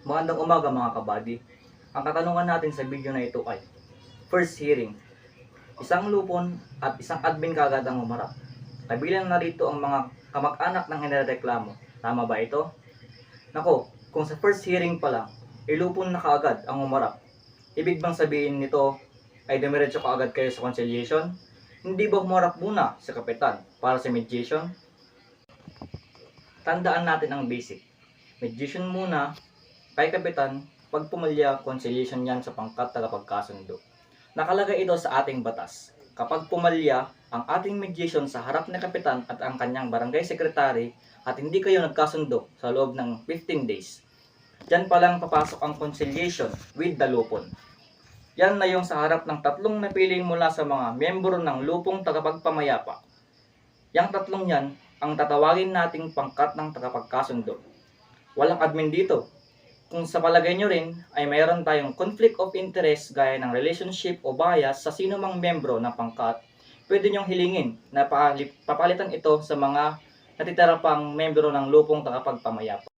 Magandang umaga mga kabady. Ang katanungan natin sa video na ito ay first hearing. Isang lupon at isang admin kaagad ang humarap. Kabilang narito ang mga kamag-anak ng inireklamo. Tama ba ito? Nako, kung sa first hearing pa lang, ilupon na kaagad ang humarap. Ibig bang sabihin nito ay dumiretso kaagad kayo sa conciliation? Hindi ba humarap muna sa kapitan para sa mediation? Tandaan natin ang basic. Mediation muna kay kapitan, pag pumalya, conciliation yan sa pangkat tagapagkasundo. Nakalagay ito sa ating batas. Kapag pumalya ang ating mediation sa harap ng kapitan at ang kanyang barangay secretary at hindi kayo nagkasundo sa loob ng 15 days, dyan palang papasok ang conciliation with the lupon. Yan na yung sa harap ng tatlong napiling mula sa mga membro ng lupong tagapagpamayapa. Yang tatlong yan ang tatawagin nating pangkat ng tagapagkasundo. Walang admin dito. Kung sa palagay nyo rin ay mayroon tayong conflict of interest gaya ng relationship o bias sa sino mang membro ng pangkat, pwede nyong hilingin na papalitan ito sa mga natitira pang membro ng lupong tagapagpamayapa.